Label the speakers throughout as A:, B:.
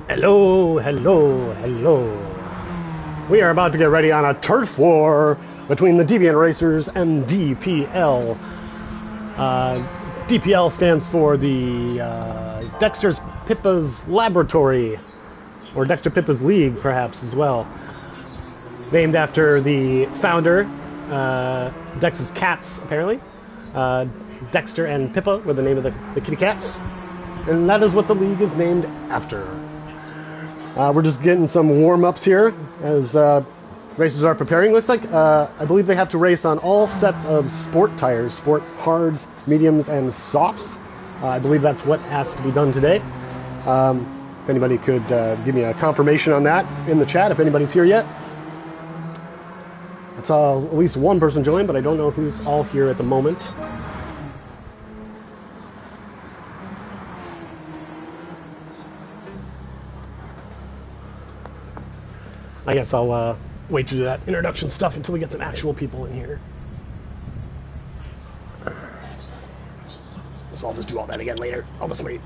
A: Hello, hello, hello. We are about to get ready on a turf war between the Deviant Racers and DPL. DPL stands for the Dexter's Pippa's Laboratory, or Dexter Pippa's League, perhaps, as well. Named after the founder, Dex's cats, apparently. Dexter and Pippa were the name of the kitty cats. And that is what the league is named after. We're just getting some warm-ups here as racers are preparing. Looks like, I believe they have to race on all sets of sport tires, sport hards, mediums, and softs. I believe that's what has to be done today. If anybody could give me a confirmation on that in the chat, if anybody's here yet. I saw at least one person join, but I don't know who's all here at the moment. I guess I'll wait to do that introduction stuff until we get some actual people in here. So I'll just do all that again later. I'll just wait.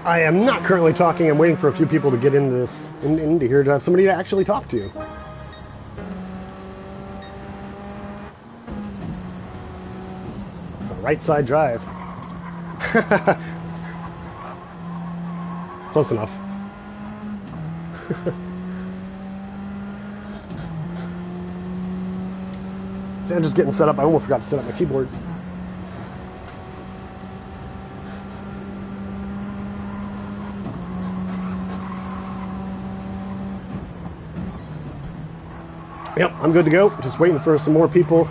A: I am not currently talking. I'm waiting for a few people to get into this, into here, to have somebody to actually talk to. It's a right side drive. Close enough. See, I'm just getting set up. I almost forgot to set up my keyboard. Yep, I'm good to go. Just waiting for some more people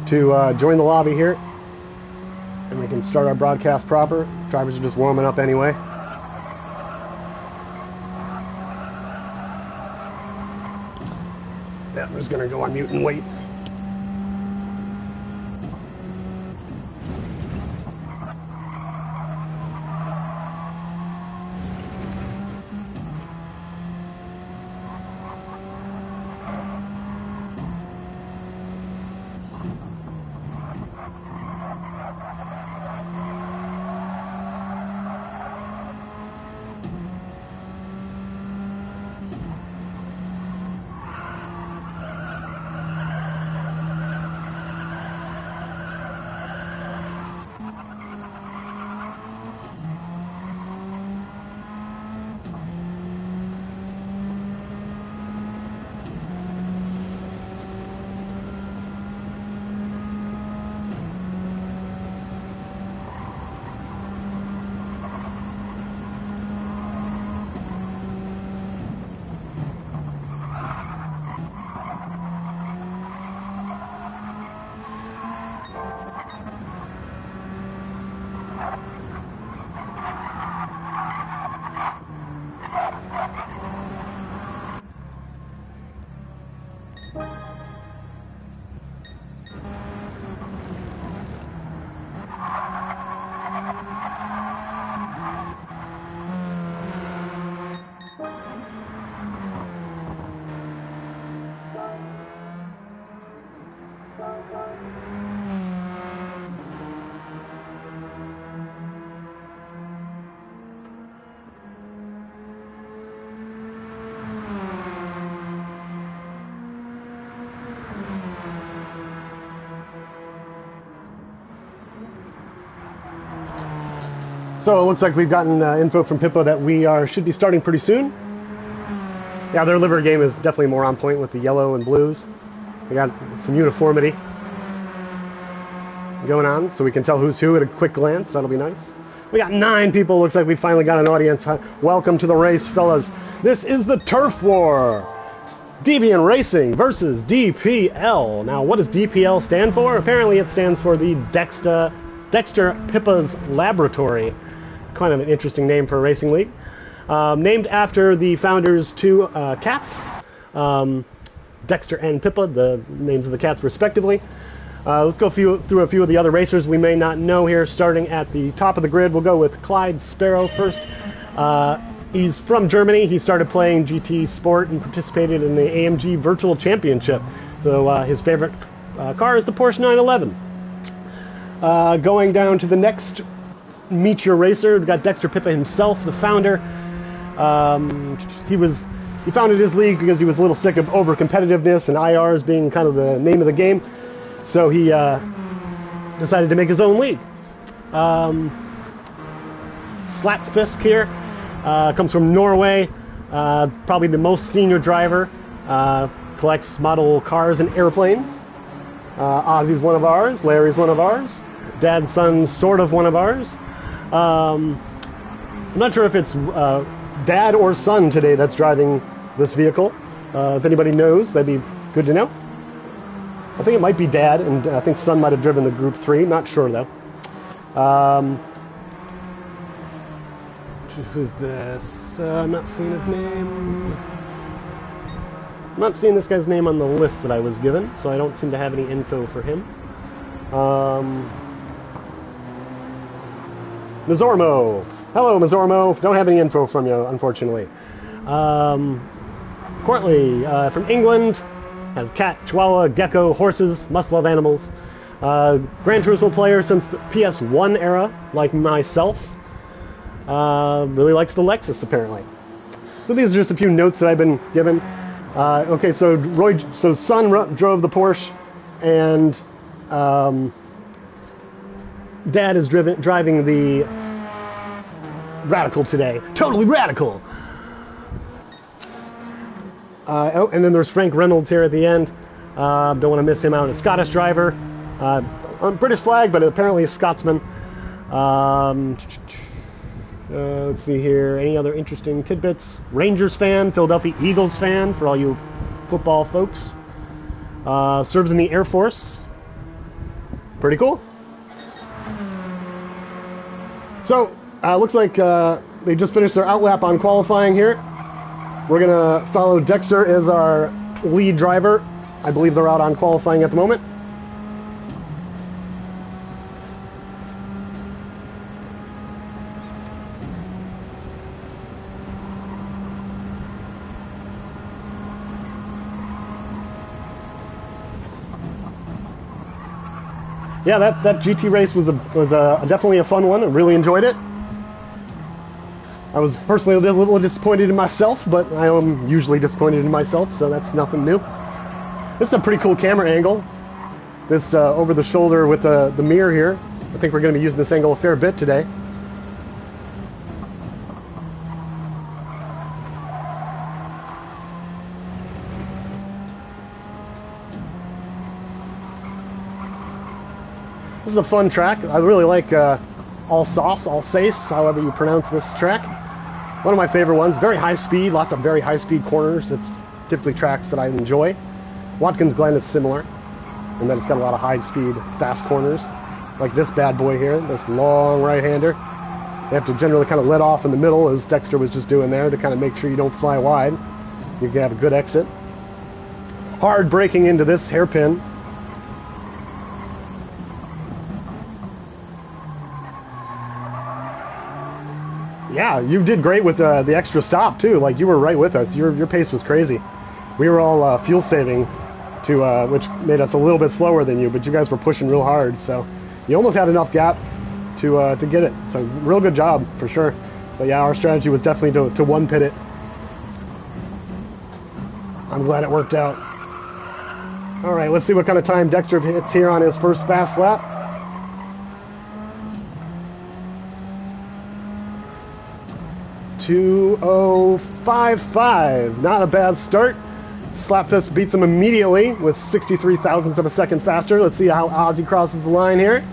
A: to join the lobby here. And we can start our broadcast proper. Drivers are just warming up anyway. Yeah, I'm just going to go on mute and wait. So it looks like we've gotten info from Pippo that we should be starting pretty soon. Yeah, their liver game is definitely more on point with the yellow and blues. They got some uniformity going on, so we can tell who's who at a quick glance. That'll be nice. We got 9 people. Looks like we finally got an audience. Welcome to the race, fellas. This is the Turf War. Deviant Racing versus DPL. Now, what does DPL stand for? Apparently, it stands for the Dexter Pippa's Laboratory. Kind of an interesting name for a racing league. Named after the founders' 2 cats, Dexter and Pippa, the names of the cats respectively. Let's go through a few of the other racers we may not know here. Starting at the top of the grid, we'll go with Clyde Sparrow first. He's from Germany. He started playing GT Sport and participated in the AMG Virtual Championship. So his favorite car is the Porsche 911. Going down to the next Meteor racer, we've got Dexter Pippa himself, the founder. He founded his league because he was a little sick of over-competitiveness and IRs being kind of the name of the game. So he decided to make his own league. Slapfisk here comes from Norway. Probably the most senior driver. Collects model cars and airplanes. Ozzy's one of ours. Larry's one of ours. Dad, son, sort of one of ours. I'm not sure if it's dad or son today that's driving this vehicle. If anybody knows, that'd be good to know. I think it might be dad, and I think son might have driven the Group 3. Not sure, though. Who's this? I'm not seeing his name. I'm not seeing this guy's name on the list that I was given, so I don't seem to have any info for him. Mazormo. Hello, Mazormo. Don't have any info from you, unfortunately. Courtley from England. Has cat, chihuahua, gecko, horses, must-love animals. Gran Turismo player since the PS1 era, like myself. Really likes the Lexus, apparently. So these are just a few notes that I've been given. Okay, so son drove the Porsche, and dad is driving the Radical today. Totally radical! And then there's Frank Reynolds here at the end. Don't want to miss him out. A Scottish driver. On British flag, but apparently a Scotsman. Let's see here. Any other interesting tidbits? Rangers fan, Philadelphia Eagles fan, for all you football folks. Serves in the Air Force. Pretty cool. So, looks like they just finished their outlap on qualifying here. We're going to follow Dexter as our lead driver. I believe they're out on qualifying at the moment. Yeah, that GT race was definitely a fun one. I really enjoyed it. I was personally a little disappointed in myself, but I am usually disappointed in myself, so that's nothing new. This is a pretty cool camera angle. This over the shoulder with the mirror here. I think we're going to be using this angle a fair bit today. This is a fun track. I really like Alsace, however you pronounce this track. One of my favorite ones. Very high speed, lots of very high speed corners. That's typically tracks that I enjoy. Watkins Glen is similar in that it's got a lot of high speed, fast corners. Like this bad boy here, this long right-hander. You have to generally kind of let off in the middle, as Dexter was just doing there, to kind of make sure you don't fly wide. You can have a good exit. Hard braking into this hairpin. Yeah, you did great with the extra stop too. Like, you were right with us. Your pace was crazy. We were all fuel saving, which made us a little bit slower than you. But you guys were pushing real hard, so you almost had enough gap to get it. So real good job for sure. But yeah, our strategy was definitely to one pit it. I'm glad it worked out. All right, let's see what kind of time Dexter hits here on his first fast lap. 2:05.5. Not a bad start. Slapfist beats him immediately with 63 thousandths of a second faster. Let's see how Ozzy crosses the line here.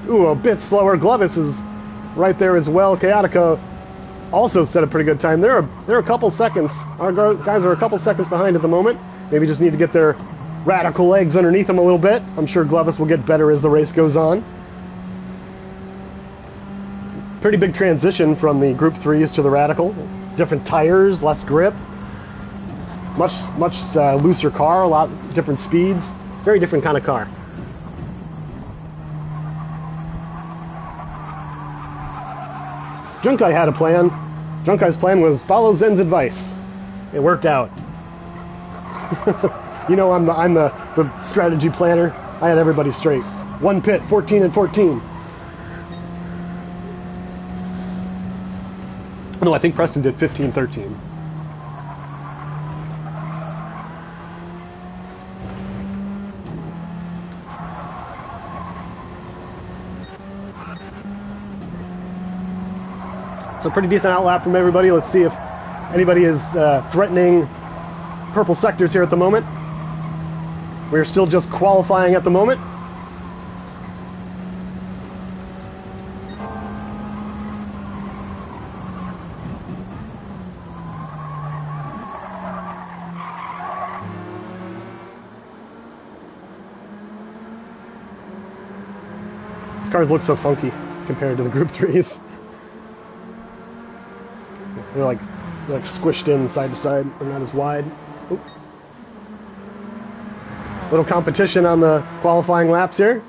A: Ooh, a bit slower. Glovis is right there as well. Chaotica also set a pretty good time. They're a couple seconds. Our guys are a couple seconds behind at the moment. Maybe just need to get their radical legs underneath them a little bit. I'm sure Glovis will get better as the race goes on. Pretty big transition from the Group 3s to the Radical. Different tires, less grip. Much looser car, a lot different speeds. Very different kind of car. Junkai had a plan. Junkai's plan was follow Zen's advice. It worked out. You know, I'm the strategy planner. I had everybody straight. One pit, 14 and 14. No, I think Preston did 15-13. So pretty decent outlap from everybody. Let's see if anybody is threatening purple sectors here at the moment. We're still just qualifying at the moment. These cars look so funky compared to the Group 3s. They're like squished in side to side. They're not as wide. Oop. Little competition on the qualifying laps here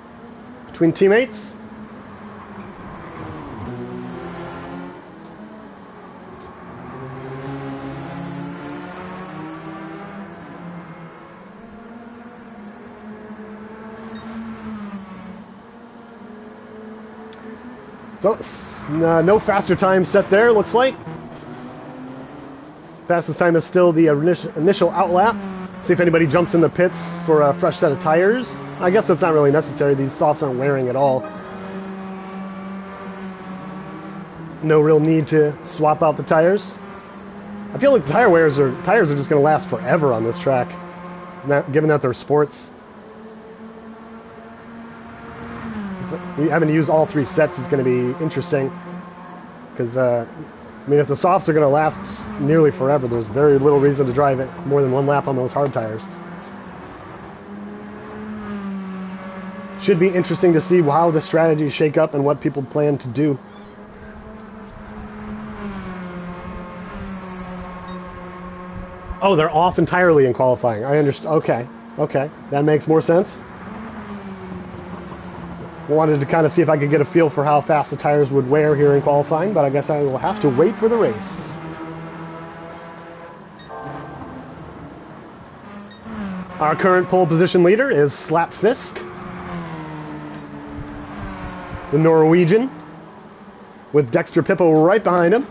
A: between teammates. So no faster time set there, looks like. Fastest time is still the initial outlap. See if anybody jumps in the pits for a fresh set of tires. I guess that's not really necessary. These softs aren't wearing at all. No real need to swap out the tires. I feel like the tires are just going to last forever on this track, given that they're sports. Having to use all three sets is going to be interesting, because I mean, if the softs are going to last nearly forever, there's very little reason to drive it more than one lap on those hard tires. Should be interesting to see how the strategies shake up and what people plan to do. Oh, they're off entirely in qualifying. I understand. Okay, that makes more sense. Wanted to kind of see if I could get a feel for how fast the tires would wear here in qualifying, but I guess I will have to wait for the race. Our current pole position leader is Slapfisk, the Norwegian, with Dexter Pippo right behind him.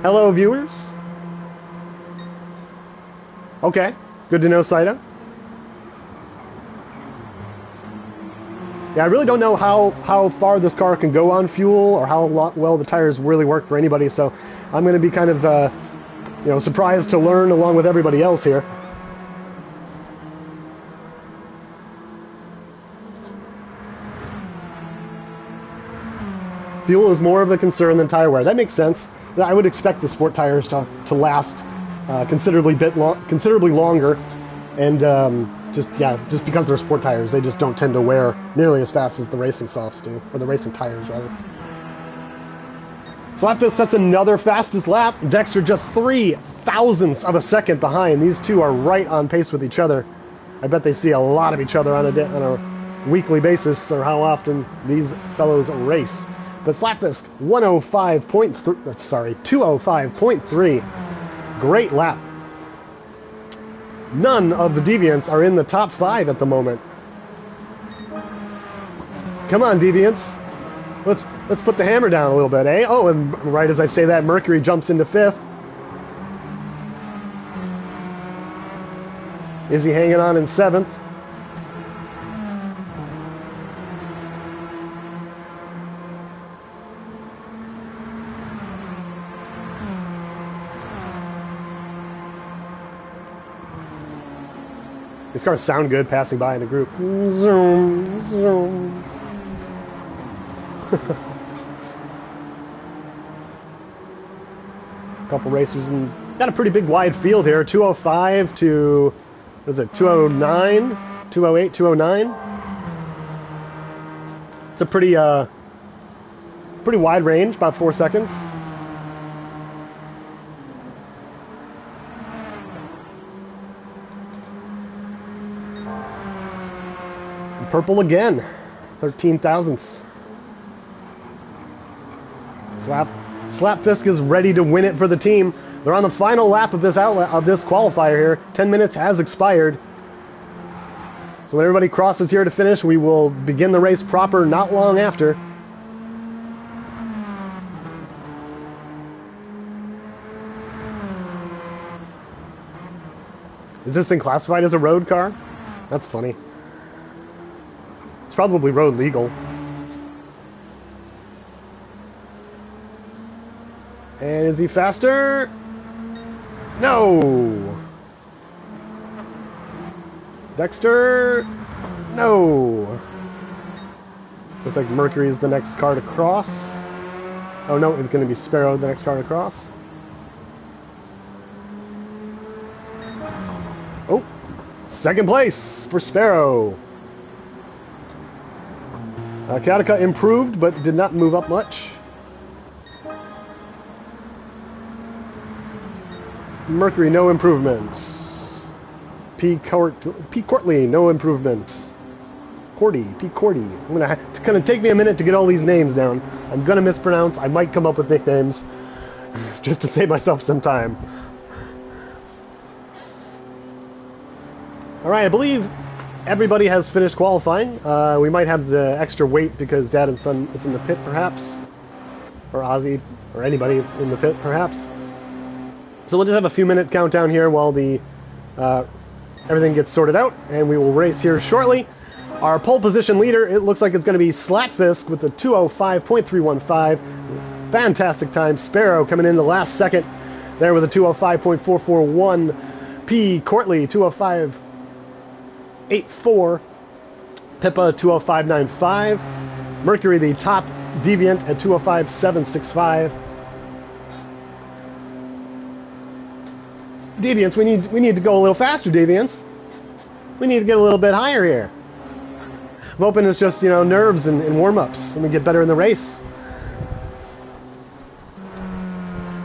A: Hello, viewers. Okay, good to know, Saito. Yeah, I really don't know how far this car can go on fuel, or how well the tires really work for anybody, so I'm going to be kind of, surprised to learn along with everybody else here. Fuel is more of a concern than tire wear. That makes sense. I would expect the sport tires to last considerably longer, and just because they're sport tires, they just don't tend to wear nearly as fast as the racing softs do, or the racing tires, rather. Slapfist sets another fastest lap. Dexter just 3 thousandths of a second behind. These two are right on pace with each other. I bet they see a lot of each other on a weekly basis, or how often these fellows race. But Slapfist, 205.3. Great lap. None of the Deviants are in the top 5 at the moment. Come on, Deviants. Let's put the hammer down a little bit, eh? Oh, and right as I say that, Mercury jumps into 5th. Is he hanging on in 7th? These cars sound good passing by in a group. Zoom, zoom. A couple racers and got a pretty big wide field here. 205 to, what is it, 209? 208, 209? It's a pretty wide range, about 4 seconds. And purple again, 13 thousandths. Slapfisk is ready to win it for the team. They're on the final lap of this qualifier here. 10 minutes has expired. So when everybody crosses here to finish, we will begin the race proper not long after. Is this thing classified as a road car? That's funny. It's probably road legal. And is he faster? No! Dexter? No! Looks like Mercury is the next car to cross. Oh no, it's going to be Sparrow, the next car to cross. Oh! Second place for Sparrow. Katika improved, but did not move up much. Mercury, no improvement. P. Courtley, no improvement. P. Cordy. It's gonna take me a minute to get all these names down. I'm gonna mispronounce. I might come up with nicknames just to save myself some time. All right, I believe everybody has finished qualifying. We might have the extra weight because Dad and Son is in the pit, perhaps, or Ozzy, or anybody in the pit, perhaps. So we'll just have a few minute countdown here while the everything gets sorted out, and we will race here shortly. Our pole position leader, it looks like it's going to be Slatfisk with the 205.315. Fantastic time. Sparrow coming in the last second there with a 205.441. P. Courtley, 205.84. Pippa, 205.95. Mercury, the top deviant, at 205.765. Deviants, we need to go a little faster, Deviants. We need to get a little bit higher here. I'm hoping it's just, nerves and warm-ups, and we get better in the race.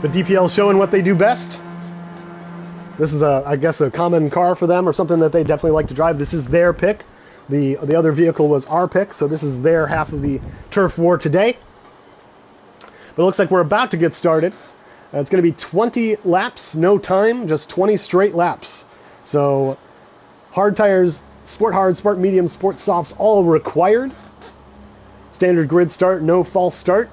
A: The DPL showing what they do best. This is, I guess, a common car for them, or something that they definitely like to drive. This is their pick. The other vehicle was our pick, so this is their half of the turf war today. But it looks like we're about to get started. It's going to be 20 laps, no time, just 20 straight laps. So, hard tires, sport hard, sport medium, sport softs, all required. Standard grid start, no false start.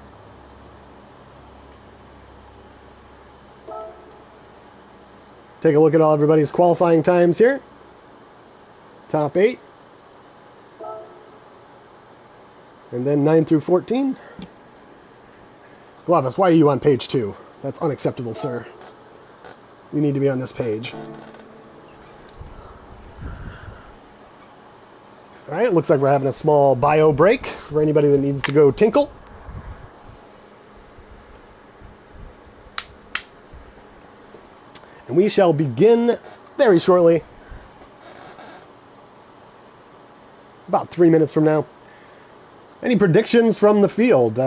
A: Take a look at all everybody's qualifying times here. Top 8. And then 9 through 14. Glavis, why are you on page 2? That's unacceptable, sir. You need to be on this page. Alright, looks like we're having a small bio break for anybody that needs to go tinkle. And we shall begin very shortly. About 3 minutes from now. Any predictions from the field?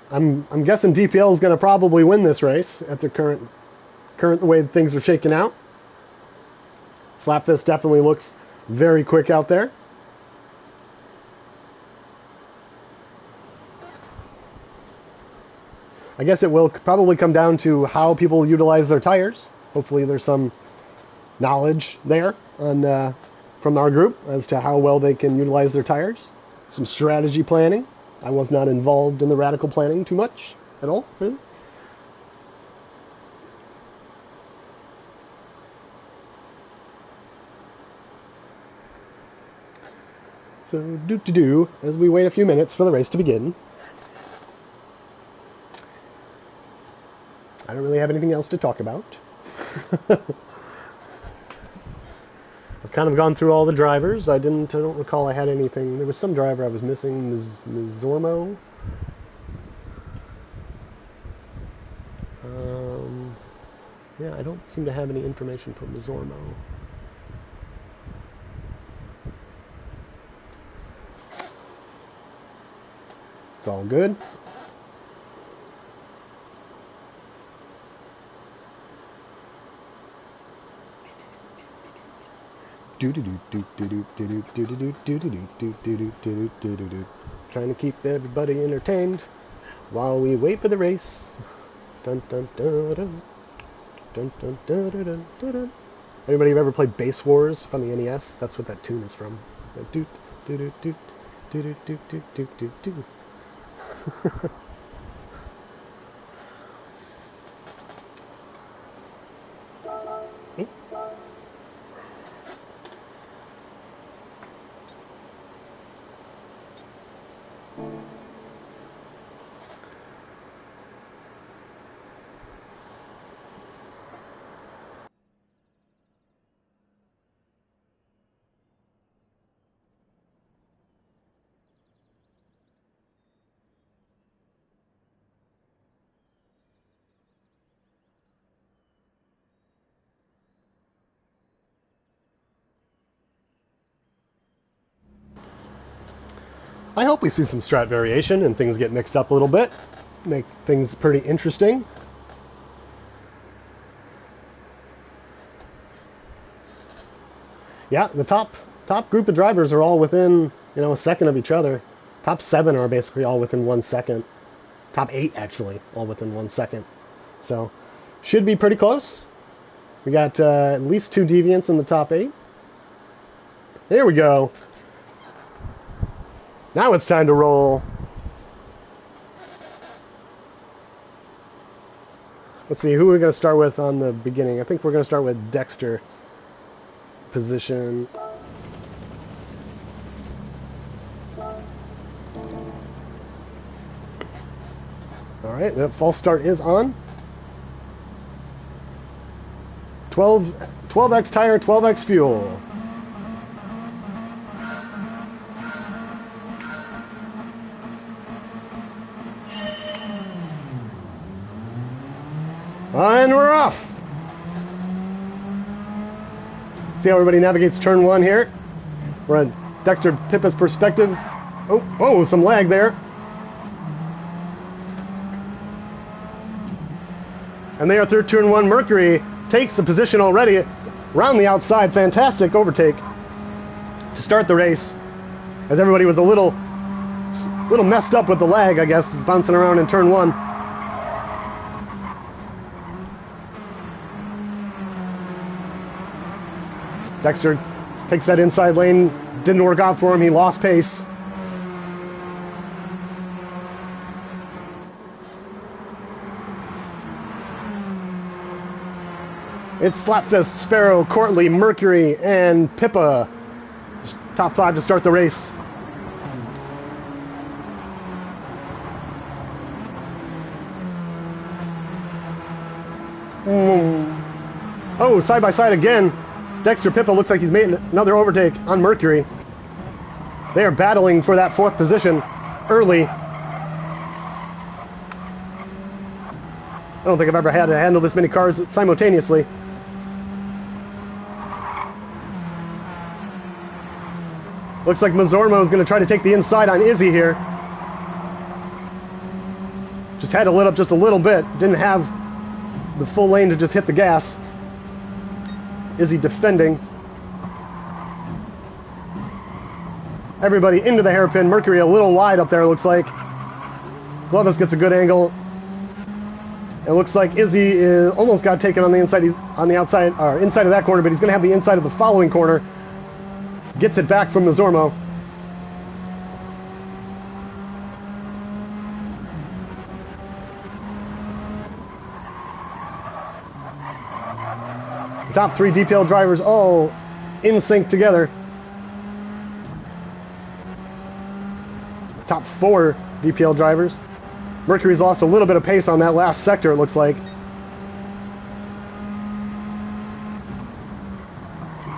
A: I'm guessing DPL is going to probably win this race at the current way things are shaking out. Slapfist definitely looks very quick out there. I guess it will probably come down to how people utilize their tires. Hopefully there's some knowledge there on from our group as to how well they can utilize their tires. Some strategy planning. I was not involved in the radical planning too much at all, really. So, as we wait a few minutes for the race to begin. I don't really have anything else to talk about. I've kind of gone through all the drivers. I don't recall I had anything. There was some driver I was missing. Mizormo. Yeah, I don't seem to have any information from Mizormo. It's all good. Trying to keep everybody entertained while we wait for the race. Dun dun dun dun. Dun dun dun dun dun dun. Anybody ever played Base Wars from the NES? That's what that tune is from. Doot doot doot doot doot doot doot doot doot doot. I hope we see some strat variation and things get mixed up a little bit. Make things pretty interesting. Yeah, the top group of drivers are all within, a second of each other. Top 7 are basically all within 1 second. Top 8, actually, all within 1 second. So, should be pretty close. We got at least 2 Deviants in the top 8. Here we go. Now it's time to roll. Let's see, who are we going to start with on the beginning? I think we're going to start with Dexter. Position. Alright, the false start is on. 12x tire, 12x fuel. And we're off. See how everybody navigates turn 1 here. We're on Dexter Pippa's perspective. Oh, some lag there. And they are through turn 1. Mercury takes a position already around the outside. Fantastic overtake to start the race, as everybody was a little messed up with the lag, I guess, bouncing around in turn 1. Dexter takes that inside lane. Didn't work out for him. He lost pace. It's Slapfest, Sparrow, Courtly, Mercury, and Pippa. Top 5 to start the race. Oh, side by side again. Dexter Pippa looks like he's made another overtake on Mercury. They are battling for that 4th position early. I don't think I've ever had to handle this many cars simultaneously. Looks like Mizormo is going to try to take the inside on Izzy here. Just had to let up just a little bit. Didn't have the full lane to just hit the gas. Izzy defending. Everybody into the hairpin. Mercury a little wide up there, looks like. Glovis gets a good angle. It looks like Izzy almost got taken on the inside. He's on the outside, or inside of that corner, but he's going to have the inside of the following corner. Gets it back from Mizormo. Top 3 DPL drivers all in sync together. Top 4 DPL drivers. Mercury's lost a little bit of pace on that last sector, it looks like.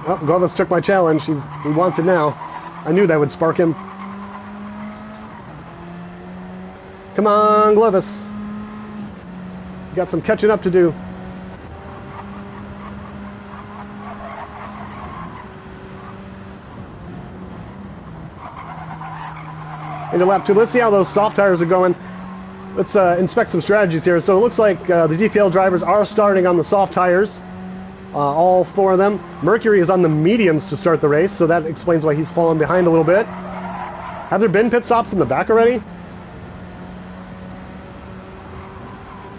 A: Oh, Glovis took my challenge. He wants it now. I knew that would spark him. Come on, Glovis. You got some catching up to do. Into lap 2. Let's see how those soft tires are going. Let's inspect some strategies here. So it looks like the DPL drivers are starting on the soft tires. All 4 of them. Mercury is on the mediums to start the race, so that explains why he's fallen behind a little bit. Have there been pit stops in the back already?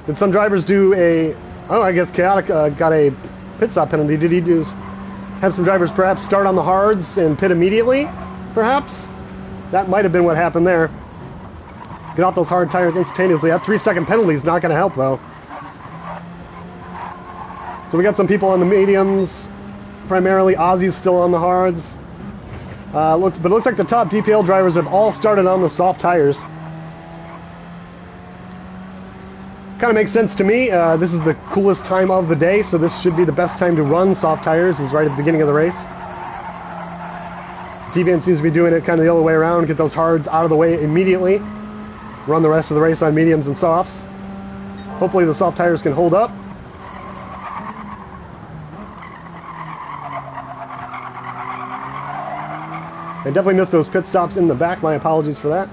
A: Did some drivers do a... Oh, I guess Chaotic got a pit stop penalty. Did he have some drivers perhaps start on the hards and pit immediately? Perhaps? That might have been what happened there. Get off those hard tires instantaneously. That 3-second penalty is not going to help, though. So we got some people on the mediums. Primarily, Ozzy's still on the hards. But it looks like the top DPL drivers have all started on the soft tires. Kind of makes sense to me. This is the coolest time of the day, so this should be the best time to run soft tires, is right at the beginning of the race. Deviant seems to be doing it kind of the other way around, get those hards out of the way immediately. Run the rest of the race on mediums and softs. Hopefully the soft tires can hold up. I definitely missed those pit stops in the back. My apologies for that.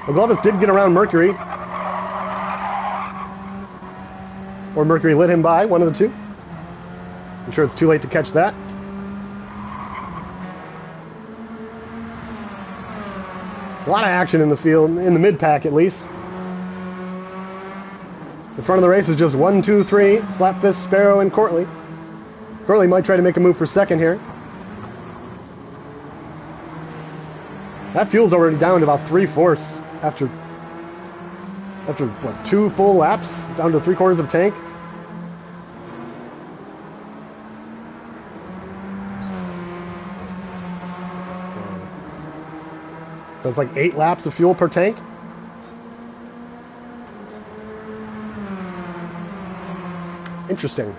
A: Well, Glovis did get around Mercury. Or Mercury lit him by, one of the two. I'm sure it's too late to catch that. A lot of action in the field, in the mid-pack at least. The front of the race is just 1, 2, 3, Slapfist, Sparrow, and Courtly. Courtly might try to make a move for second here. That fuel's already down to about 3/4 after what, 2 full laps, down to 3/4 of tank. So it's like 8 laps of fuel per tank. Interesting.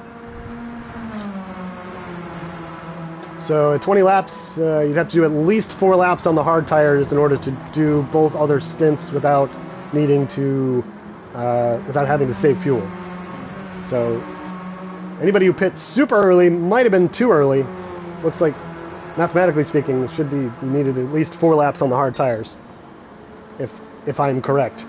A: So at 20 laps, you'd have to do at least 4 laps on the hard tires in order to do both other stints without needing to, without having to save fuel. So anybody who pits super early might have been too early. Looks like, mathematically speaking, it should be you needed at least 4 laps on the hard tires, if I'm correct.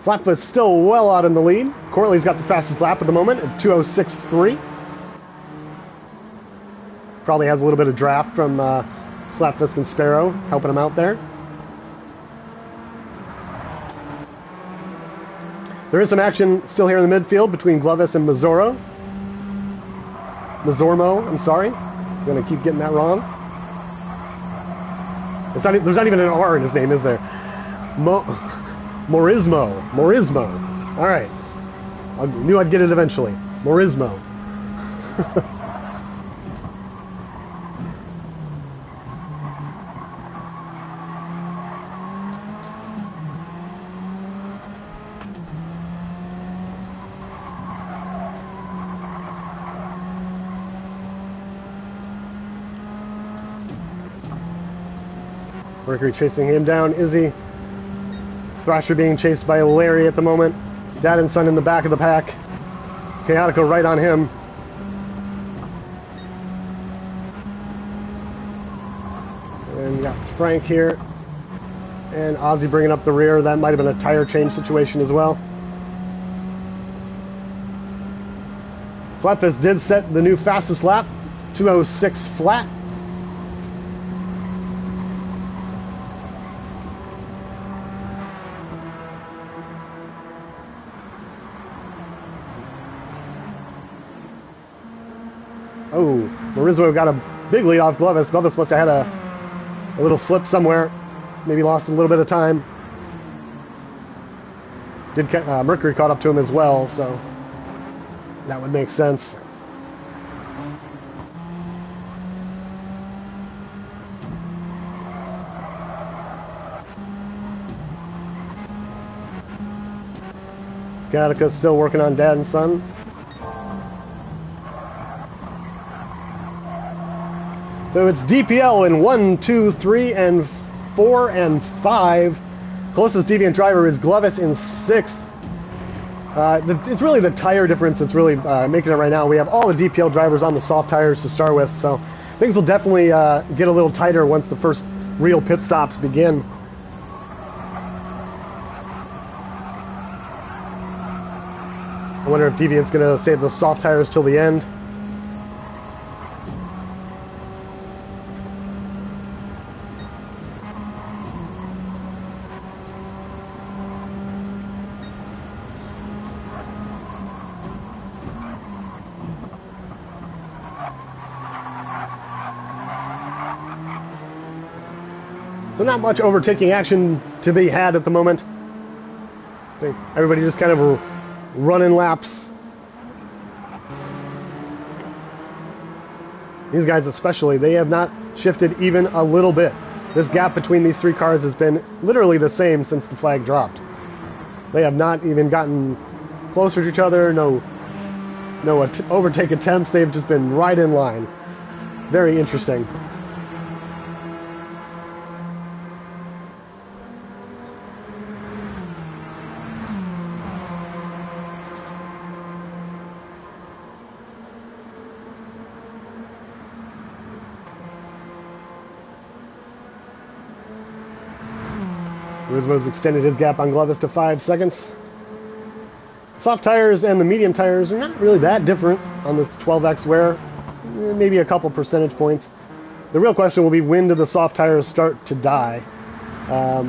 A: Slapfoot's still well out in the lead. Courtly's got the fastest lap at the moment at 2:06.3. Probably has a little bit of draft from Slapfist and Sparrow helping him out there. There is some action still here in the midfield between Glovis and Mazzormo, I'm sorry. I'm going to keep getting that wrong. There's not even an R in his name, is there? Morismo. All right. I knew I'd get it eventually. Morismo. Mercury chasing him down. Izzy. Thrasher being chased by Larry at the moment. Dad and son in the back of the pack. Chaotico right on him. And you got Frank here. And Ozzy bringing up the rear. That might have been a tire change situation as well. Slapfist did set the new fastest lap. 2:06 flat. Oh, Morismo got a big lead off Glovis. Glovis must have had a little slip somewhere. Maybe lost a little bit of time. Mercury caught up to him as well, so that would make sense. Gattaca's still working on Dad and Son. So it's DPL in 1, 2, 3, and 4, and 5. Closest Deviant driver is Glovis in 6th. It's really the tire difference that's really making it right now. We have all the DPL drivers on the soft tires to start with, so things will definitely get a little tighter once the first real pit stops begin. I wonder if Deviant's going to save those soft tires till the end. So not much overtaking action to be had at the moment. I think everybody just kind of running laps. These guys especially, they have not shifted even a little bit. This gap between these three cars has been literally the same since the flag dropped. They have not even gotten closer to each other, no overtake attempts, they've just been right in line. Very interesting. Turismo's extended his gap on Glovis to 5 seconds. Soft tires and the medium tires are not really that different on this 12X wear. Maybe a couple percentage points. The real question will be, when do the soft tires start to die? A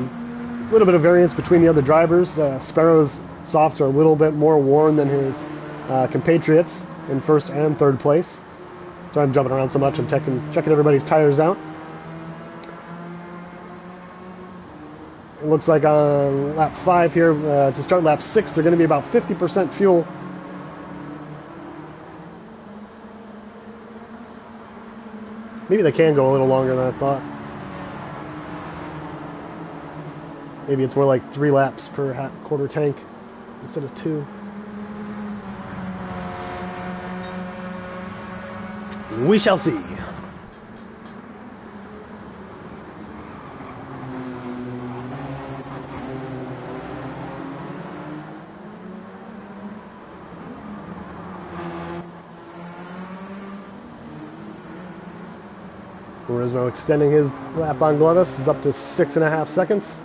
A: little bit of variance between the other drivers. Sparrow's softs are a little bit more worn than his compatriots in first and third place. Sorry I'm jumping around so much. I'm checking everybody's tires out. It looks like on lap 5 here, to start lap 6, they're going to be about 50% fuel. Maybe they can go a little longer than I thought. Maybe it's more like 3 laps per quarter tank instead of 2. We shall see. Turismo extending his lap on Glovis is up to 6.5 seconds.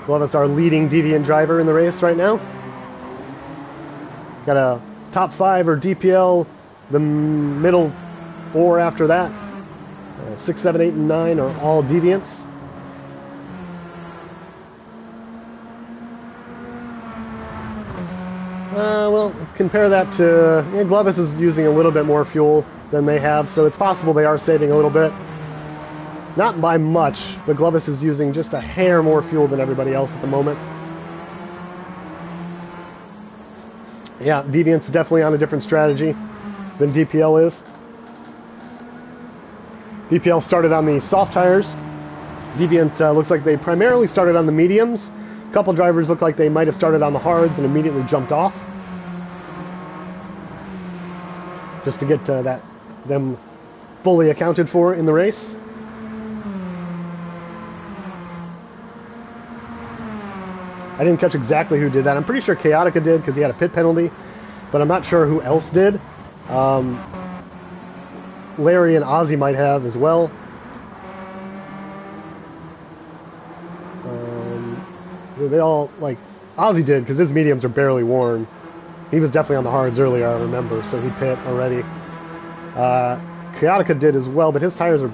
A: Glovis, our leading Deviant driver in the race right now. Got a top 5 or DPL, the middle 4 after that. 6, 7, 8, and 9 are all Deviants. Well, compare that to... Glovis is using a little bit more fuel than they have, so it's possible they are saving a little bit. Not by much, but Glovis is using just a hair more fuel than everybody else at the moment. Yeah, Deviant's definitely on a different strategy than DPL is. DPL started on the soft tires. Deviant looks like they primarily started on the mediums. A couple drivers look like they might have started on the hards and immediately jumped off, just to get them fully accounted for in the race. I didn't catch exactly who did that. I'm pretty sure Chaotica did because he had a pit penalty, but I'm not sure who else did. Larry and Ozzy might have as well. They all, like, Ozzy did because his mediums are barely worn. He was definitely on the hards earlier, I remember, so he pit already. Chaotica did as well, but his tires are...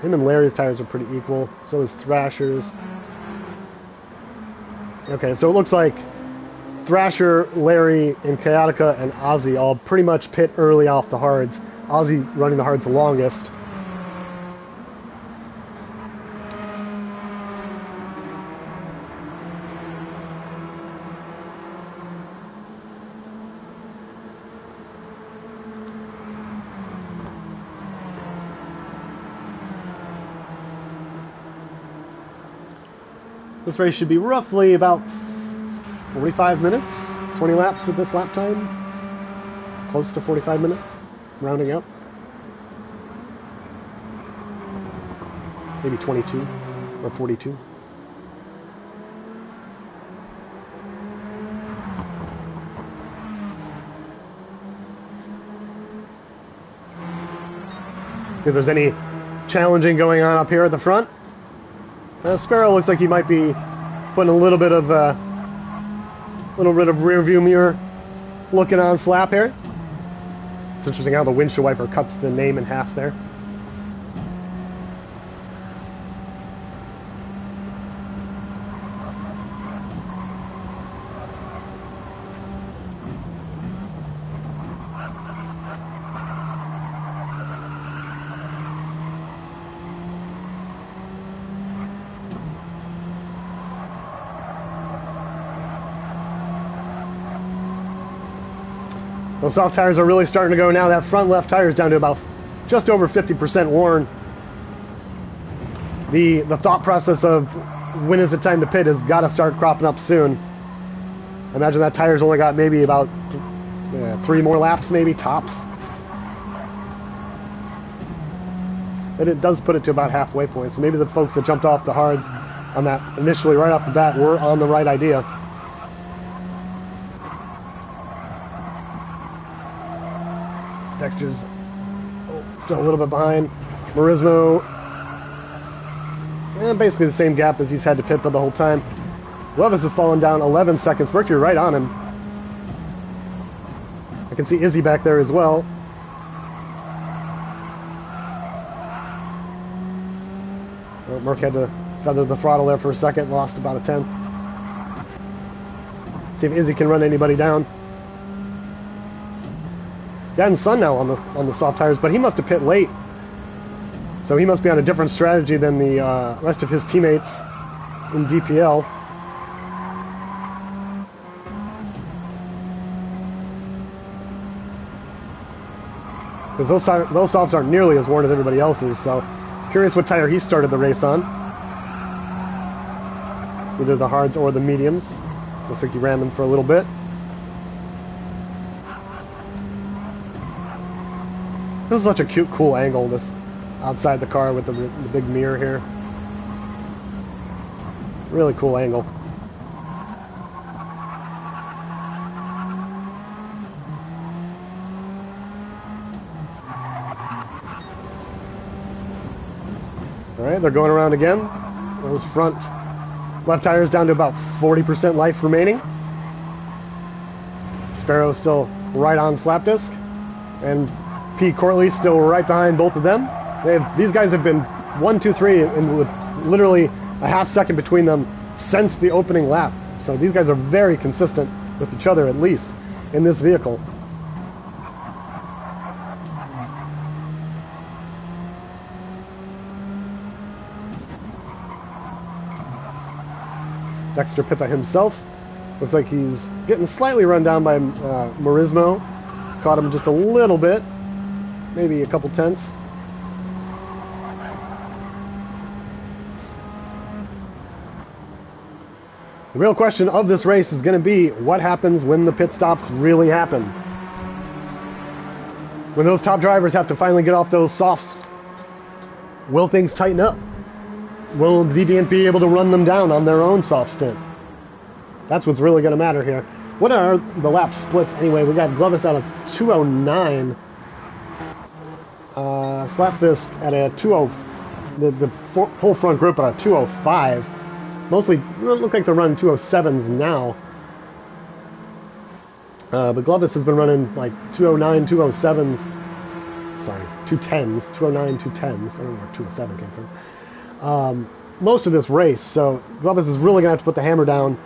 A: Him and Larry's tires are pretty equal. So is Thrasher's. Okay, so it looks like Thrasher, Larry, and Chaotica and Ozzy all pretty much pit early off the hards. Ozzy running the hards the longest. This race should be roughly about 45 minutes, 20 laps with this lap time. Close to 45 minutes, rounding up. Maybe 22 or 42. If there's any challenging going on up here at the front. Sparrow looks like he might be putting a little bit of rear view mirror looking on slap here. It's interesting how the windshield wiper cuts the name in half there. Those soft tires are really starting to go now. That front left tire is down to about just over 50% worn. The thought process of when is it time to pit has got to start cropping up soon. I imagine that tire's only got maybe about 3 more laps, maybe, tops. And it does put it to about halfway point. So maybe the folks that jumped off the hards on that initially right off the bat were on the right idea. Dexter's still a little bit behind. Marismo, basically the same gap as he's had to pit for the whole time. Levis has fallen down 11 seconds. Mercury right on him. I can see Izzy back there as well. Well, Merc had to feather the throttle there for a second, lost about a tenth. See if Izzy can run anybody down. Dad and son now on the soft tires, but he must have pit late. So he must be on a different strategy than the rest of his teammates in DPL. Because those softs aren't nearly as worn as everybody else's, so curious what tire he started the race on. Either the hards or the mediums. Looks like he ran them for a little bit. This is such a cute, cool angle, this outside the car with the big mirror here. Really cool angle. Alright, they're going around again. Those front left tires down to about 40% life remaining. Sparrow still right on slap disc. And P. Courtley still right behind both of them. These guys have been 1, 2, 3 and with literally a half second between them since the opening lap. So these guys are very consistent with each other, at least in this vehicle. Dexter Pippa himself looks like he's getting slightly run down by Marismo. He's caught him just a little bit. Maybe a couple tenths. The real question of this race is going to be what happens when the pit stops really happen. When those top drivers have to finally get off those softs, will things tighten up? Will Deviant be able to run them down on their own soft stint? That's what's really going to matter here. What are the lap splits anyway? We got Glovis out of 209. Slapfist at a 20, the whole front group at a 205. Mostly look like they're running 207s now. But Glovis has been running like 209, 207s. Sorry, 210s, 209, 210s. I don't know where 207 came from. Most of this race, so Glovis is really going to have to put the hammer down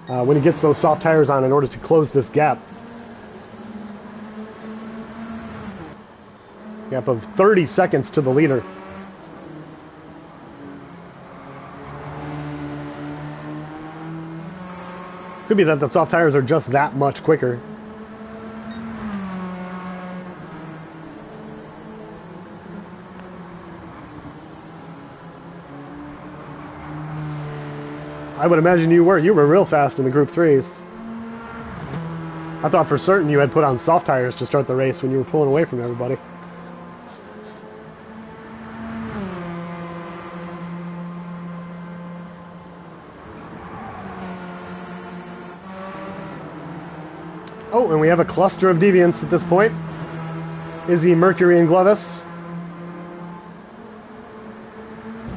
A: when he gets those soft tires on in order to close this gap. Gap of 30 seconds to the leader. Could be that the soft tires are just that much quicker. I would imagine you were. You were real fast in the Group 3s. I thought for certain you had put on soft tires to start the race when you were pulling away from everybody. Oh, and we have a cluster of deviants at this point. Izzy, Mercury, and Glovis.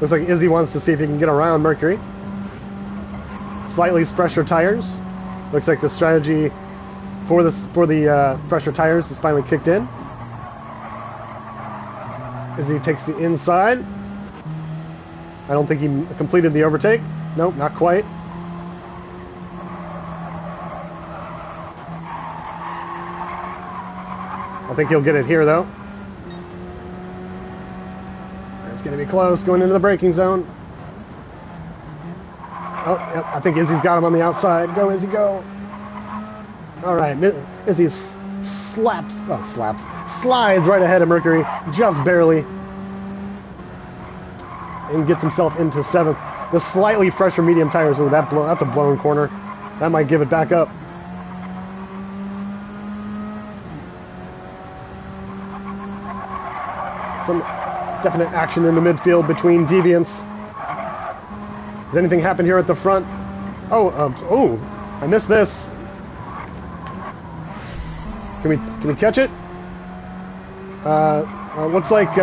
A: Looks like Izzy wants to see if he can get around Mercury. Slightly fresher tires. Looks like the strategy for the fresher tires has finally kicked in. Izzy takes the inside. I don't think he completed the overtake. Nope, not quite. I think he'll get it here, though. It's going to be close, going into the braking zone. Oh, yep, I think Izzy's got him on the outside. Go, Izzy, go. All right, Izzy slides right ahead of Mercury, just barely, and gets himself into 7th. The slightly fresher medium tires, ooh, that's a blown corner. That might give it back up. Some definite action in the midfield between deviants. Does anything happen here at the front? Oh, I missed this. Can we catch it? Looks like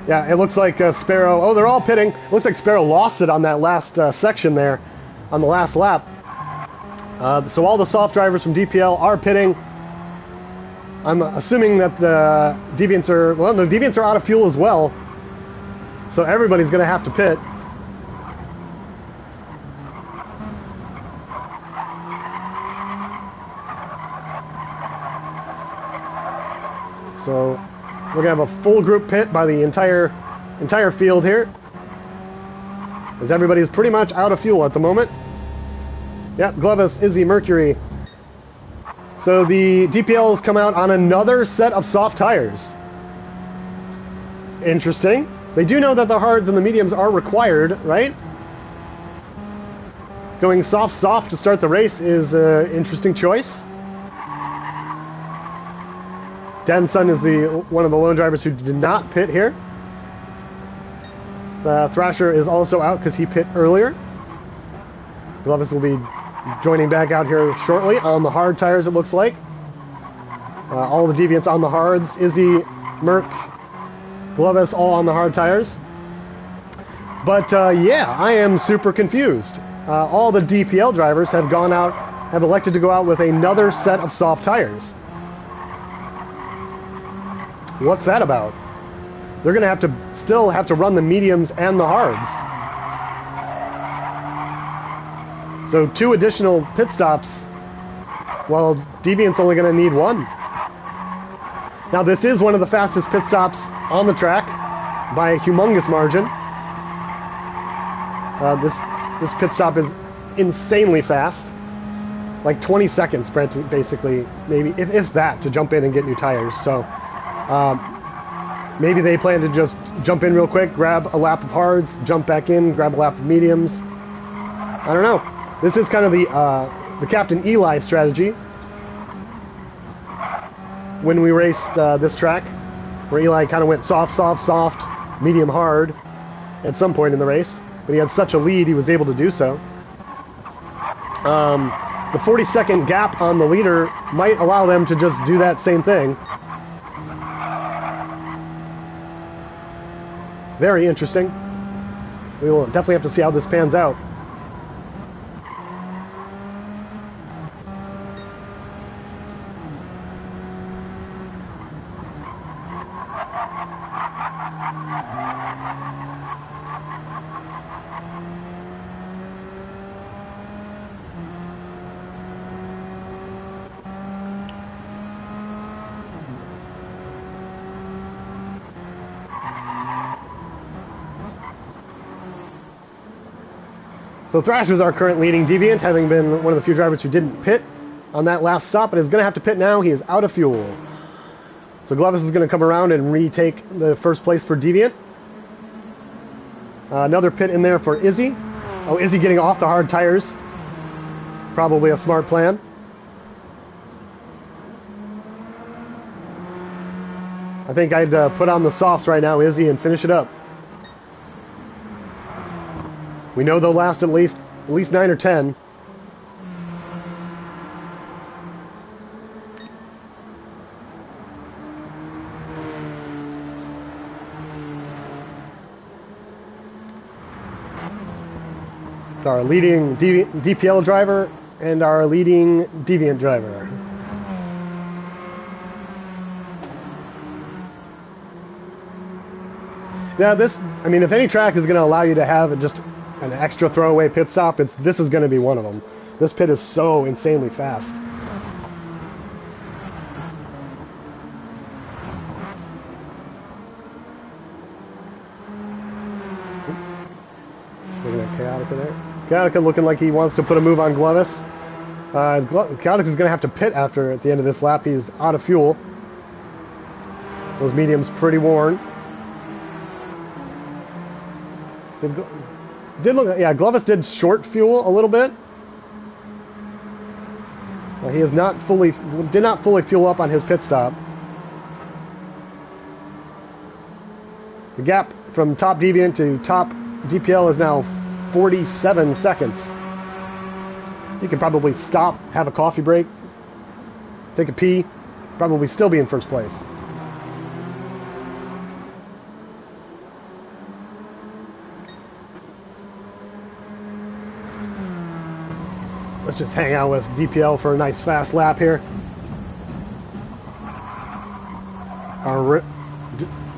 A: yeah, it looks like Sparrow. Oh, they're all pitting. Looks like Sparrow lost it on that last section there, on the last lap. So all the soft drivers from DPL are pitting. I'm assuming that the Deviants are out of fuel as well. So everybody's going to have to pit. So we're going to have a full group pit by the entire field here, as everybody's pretty much out of fuel at the moment. Yep, Glovis, Izzy, Mercury. So the DPL has come out on another set of soft tires. Interesting. They do know that the hards and the mediums are required, right? Going soft to start the race is an interesting choice. Denson is one of the lone drivers who did not pit here. The Thrasher is also out because he pit earlier. Glovis will be joining back out here shortly on the hard tires, it looks like. All the deviants on the hards. Izzy, Merc, Glovis all on the hard tires. But yeah, I am super confused. All the DPL drivers have elected to go out with another set of soft tires. What's that about? They're going to still have to run the mediums and the hards. So 2 additional pit stops, while Deviant's only going to need 1. Now this is one of the fastest pit stops on the track by a humongous margin. This pit stop is insanely fast, like 20 seconds basically, maybe if that, to jump in and get new tires. So maybe they plan to just jump in real quick, grab a lap of hards, jump back in, grab a lap of mediums. I don't know. This is kind of the Captain Eli strategy when we raced this track, where Eli kind of went soft, medium, hard at some point in the race. But he had such a lead, he was able to do so. The 40-second gap on the leader might allow them to just do that same thing. Very interesting. We will definitely have to see how this pans out. So Thrasher's our current leading Deviant, having been one of the few drivers who didn't pit on that last stop, but is going to have to pit now. He is out of fuel. So Glovis is going to come around and retake the first place for Deviant. Another pit in there for Izzy. Oh, Izzy getting off the hard tires. Probably a smart plan. I think I'd put on the softs right now, Izzy, and finish it up. We know they'll last at least 9 or 10. It's our leading DPL driver and our leading Deviant driver. Now I mean, if any track is going to allow you to have just an extra throwaway pit stop, this is going to be one of them. This pit is so insanely fast. Looking at Chaotica there. Chaotica looking like he wants to put a move on Glovis. Chaotica is going to have to pit at the end of this lap. He's out of fuel. Those mediums pretty worn. Glovis did short fuel a little bit. He did not fully fuel up on his pit stop. The gap from top Deviant to top DPL is now 47 seconds. You can probably stop, have a coffee break, take a pee, probably still be in first place. Let's just hang out with DPL for a nice fast lap here. Our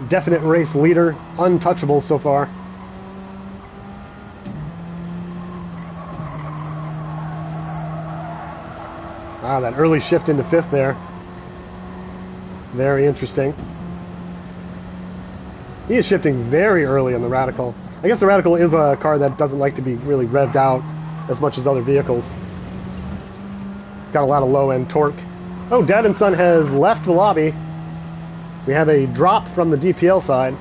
A: definite race leader, untouchable so far. Ah, that early shift into fifth there. Very interesting. He is shifting very early in the Radical. I guess the Radical is a car that doesn't like to be really revved out as much as other vehicles. It's got a lot of low-end torque. Oh, Dad and Son has left the lobby. We have a drop from the DPL side.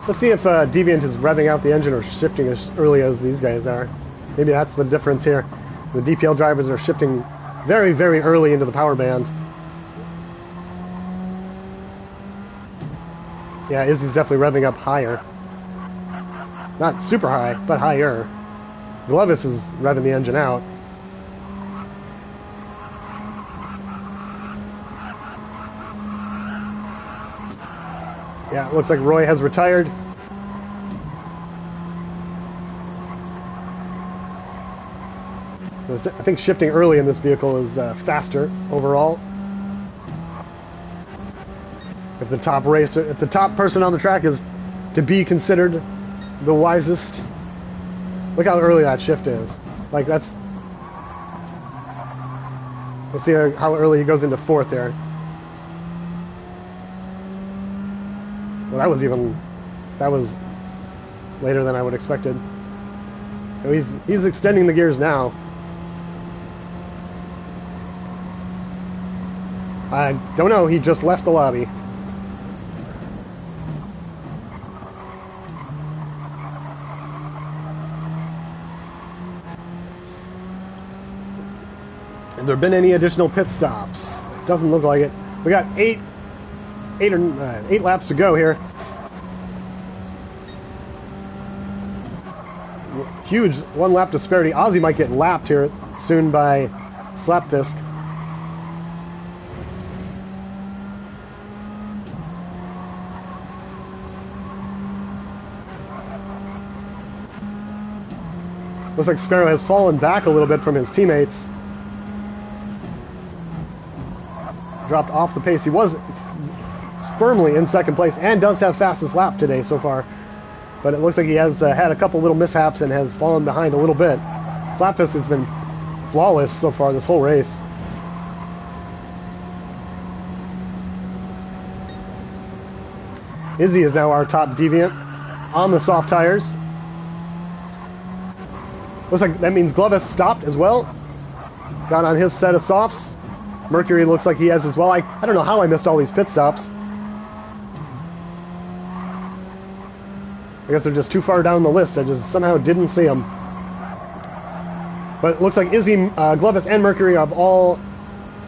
A: Let's see if Deviant is revving out the engine or shifting as early as these guys are. Maybe that's the difference here. The DPL drivers are shifting very, very early into the power band. Yeah, Izzy's definitely revving up higher. Not super high, but higher. Glovis is revving the engine out. Yeah, it looks like Roy has retired. I think shifting early in this vehicle is faster overall. If the top person on the track is to be considered the wisest, look how early that shift is. Like let's see how early he goes into fourth there. Well, that was later than I would have expected. He's extending the gears now. I don't know, he just left the lobby. Have there been any additional pit stops? Doesn't look like it. We got eight laps to go here. Huge one lap disparity. Ozzy might get lapped here soon by Slapfisk. Looks like Sparrow has fallen back a little bit from his teammates. Dropped off the pace. He was firmly in second place and does have fastest lap today so far. But it looks like he has had a couple little mishaps and has fallen behind a little bit. Slapfisk has been flawless so far this whole race. Izzy is now our top Deviant on the soft tires. Looks like that means Glovis stopped as well. Got on his set of softs. Mercury looks like he has as well. I don't know how I missed all these pit stops. I guess they're just too far down the list. I just somehow didn't see them. But it looks like Izzy, Glovis, and Mercury have all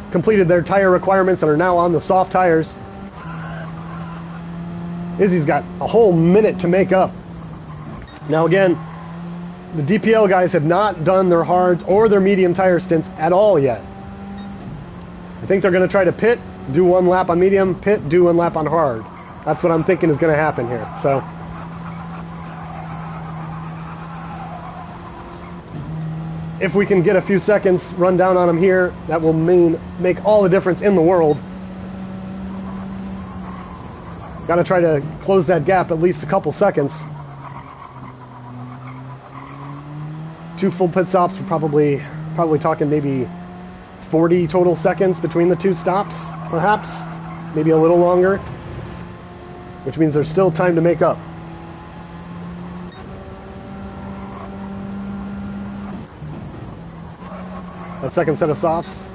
A: completed their tire requirements and are now on the soft tires. Izzy's got a whole minute to make up. Now again, the DPL guys have not done their hards or their medium tire stints at all yet. I think they're going to try to pit, do one lap on medium, pit, do one lap on hard. That's what I'm thinking is going to happen here. So, if we can get a few seconds run down on them here, that will make all the difference in the world. Got to try to close that gap at least a couple seconds. 2 full pit stops, we're probably talking maybe 40 total seconds between the 2 stops, perhaps. Maybe a little longer. Which means there's still time to make up. That second set of softs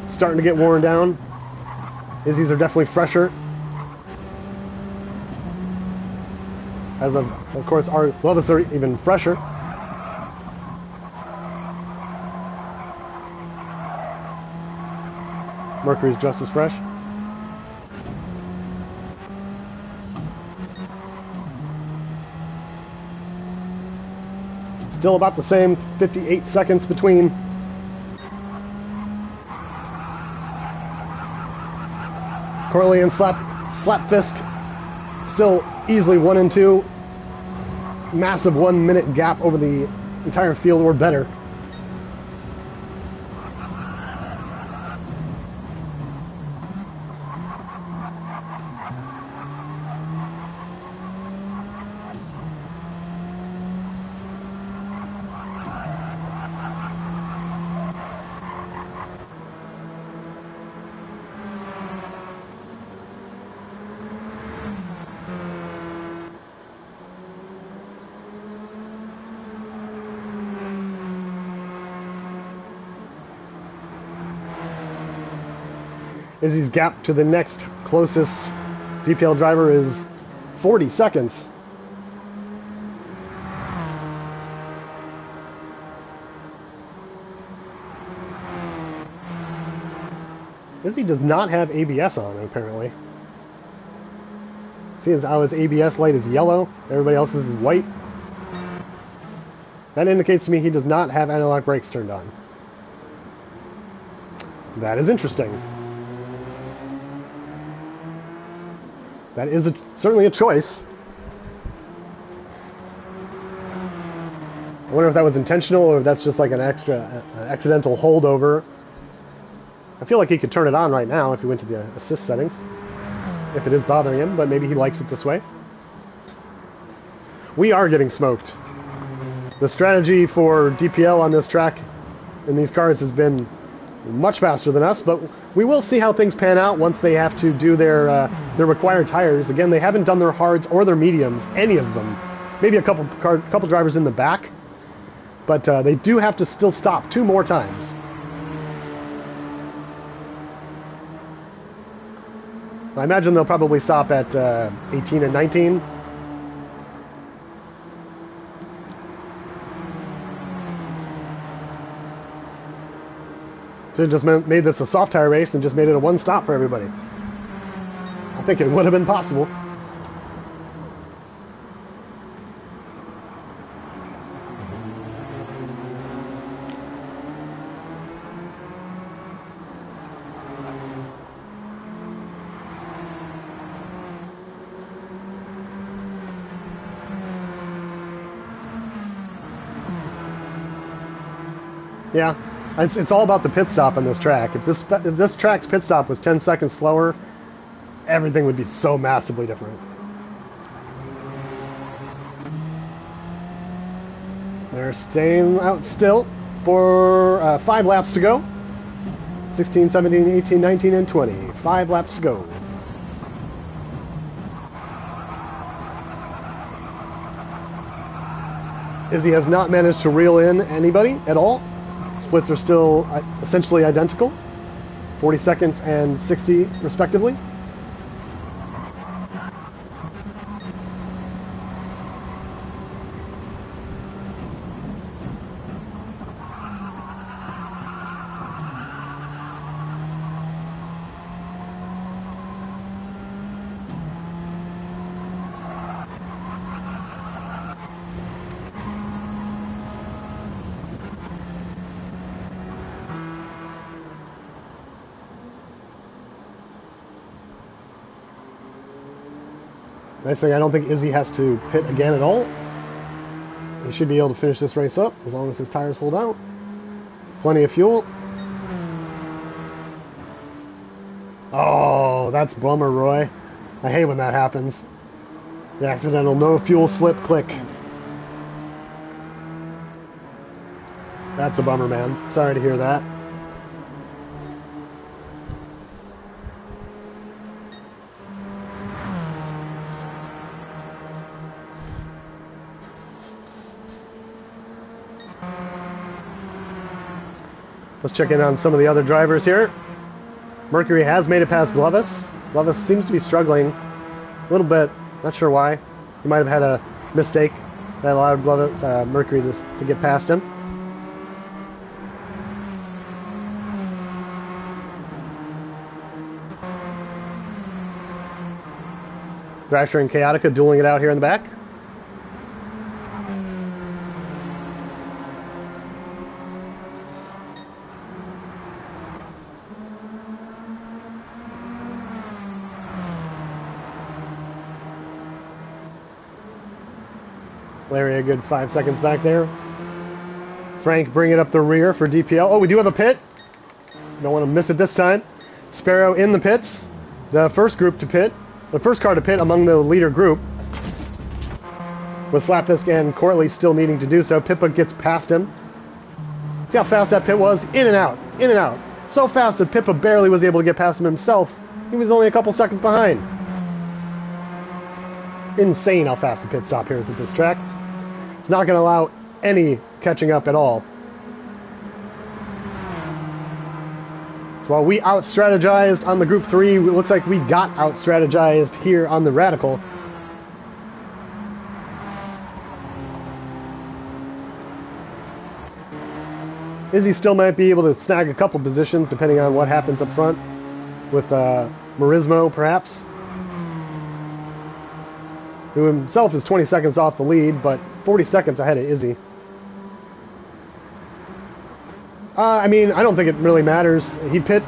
A: starting to get worn down. Izzy's are definitely fresher. As of course, our Glovis are even fresher. Mercury's just as fresh. Still about the same, 58 seconds between. Corley and Slapfisk still easily 1 and 2. Massive 1 minute gap over the entire field or better. Izzy's gap to the next closest DPL driver is 40 seconds. Izzy does not have ABS on, apparently. See how his ABS light is yellow, everybody else's is white? That indicates to me he does not have analog brakes turned on. That is interesting. That is certainly a choice. I wonder if that was intentional or if that's just like an accidental holdover. I feel like he could turn it on right now if he went to the assist settings. If it is bothering him, but maybe he likes it this way. We are getting smoked. The strategy for DPL on this track in these cars has been much faster than us, but we will see how things pan out once they have to do their required tires. Again, they haven't done their hards or their mediums, any of them. Maybe a couple drivers in the back, but they do have to still stop 2 more times. I imagine they'll probably stop at 18 and 19. Should have just made this a soft tire race and just made it a 1 stop for everybody. I think it would have been possible. Yeah. It's all about the pit stop on this track. If this track's pit stop was 10 seconds slower, everything would be so massively different. They're staying out still for 5 laps to go. 16, 17, 18, 19, and 20. 5 laps to go. Izzy has not managed to reel in anybody at all. Splits are still essentially identical, 40 seconds and 60 respectively. Nice thing, I don't think Izzy has to pit again at all. He should be able to finish this race up as long as his tires hold out. Plenty of fuel. Oh, that's bummer, Roy. I hate when that happens. The accidental no fuel slip click. That's a bummer, man. Sorry to hear that. Let's check in on some of the other drivers here. Mercury has made it past Glovis. Glovis seems to be struggling a little bit. Not sure why. He might have had a mistake that allowed Glovis, Mercury to get past him. Thrasher and Chaotica dueling it out here in the back. Larry a good 5 seconds back there. Frank bringing up the rear for DPL. Oh, we do have a pit. Don't want to miss it this time. Sparrow in the pits. The first group to pit. The first car to pit among the leader group. With Flapfisk and Cortley still needing to do so. Pippa gets past him. See how fast that pit was? In and out. In and out. So fast that Pippa barely was able to get past him himself. He was only a couple seconds behind. Insane how fast the pit stop here is at this track. It's not going to allow any catching up at all. So while we out-strategized on the Group 3, it looks like we got out-strategized here on the Radical. Izzy still might be able to snag a couple positions depending on what happens up front with Marismo, perhaps, who himself is 20 seconds off the lead, but 40 seconds ahead of Izzy. I mean, I don't think it really matters. He did,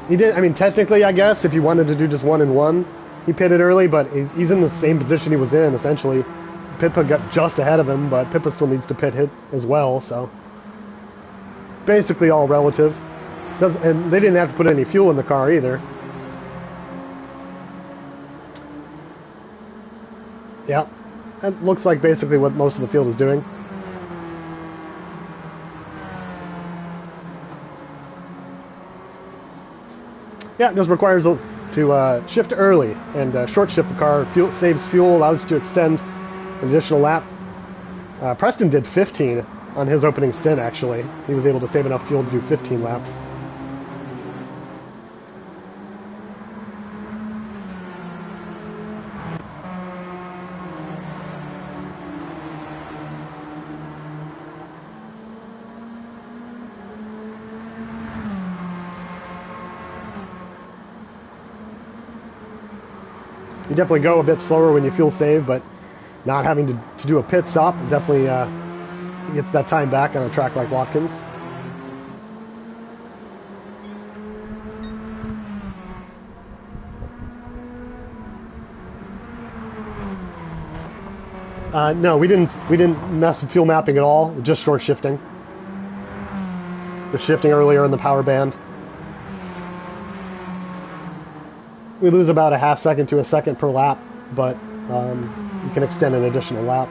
A: I mean, technically, I guess, if you wanted to do just 1 and 1, he pitted early, but he's in the same position he was in, essentially. Pippa got just ahead of him, but Pippa still needs to pit hit as well, so basically all relative. And they didn't have to put any fuel in the car either. Yeah, that looks like basically what most of the field is doing. Yeah, it just requires to shift early and short shift the car. Saves fuel, allows you to extend an additional lap. Preston did 15 on his opening stint, actually. He was able to save enough fuel to do 15 laps. You definitely go a bit slower when you fuel save, but not having to do a pit stop definitely gets that time back on a track like Watkins. No, we didn't mess with fuel mapping at all. Just short shifting. Just shifting earlier in the power band. We lose about a half second to a second per lap, but you can extend an additional lap.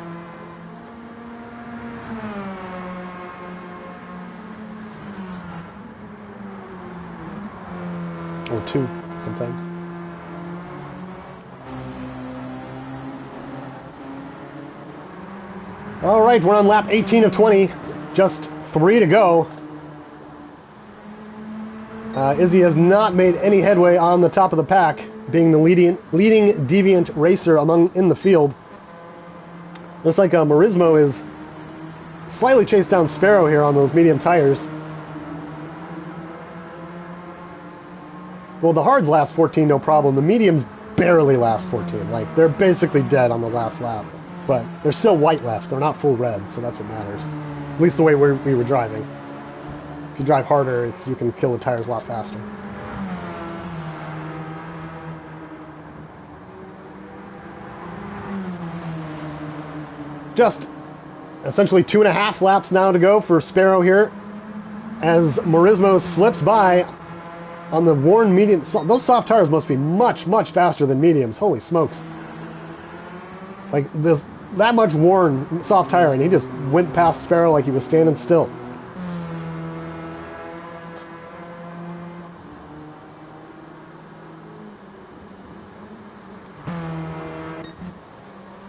A: Or 2 sometimes. All right, we're on lap 18 of 20. Just 3 to go. Izzy has not made any headway on the top of the pack, being the leading Deviant racer in the field. Looks like Marismo is slightly chased down Sparrow here on those medium tires. Well, the hards last 14, no problem. The mediums barely last 14. Like, they're basically dead on the last lap. But they're still white left. They're not full red, so that's what matters. At least the way we were driving. If you drive harder, you can kill the tires a lot faster. Just essentially 2.5 laps now to go for Sparrow here, as Marismo slips by on the worn medium. Those soft tires must be much, much faster than mediums. Holy smokes. Like, that much worn soft tire, and he just went past Sparrow like he was standing still.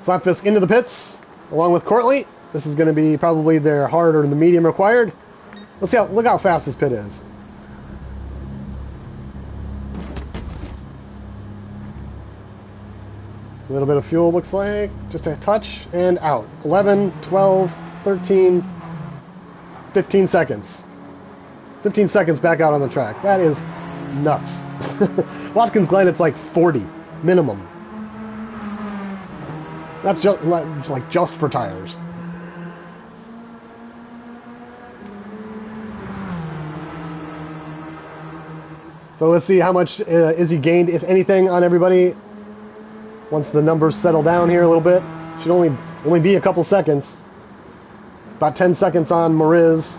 A: Slapfisk into the pits, along with Courtly. This is going to be probably their hard or the medium required. Let's see look how fast this pit is. A little bit of fuel, looks like. Just a touch, and out. 11, 12, 13, 15 seconds. 15 seconds back out on the track. That is nuts. Watkins Glen, it's like 40 minimum. That's just for tires. So let's see how much Izzy gained, if anything, on everybody. Once the numbers settle down here a little bit, should only be a couple seconds. About 10 seconds on Marismo.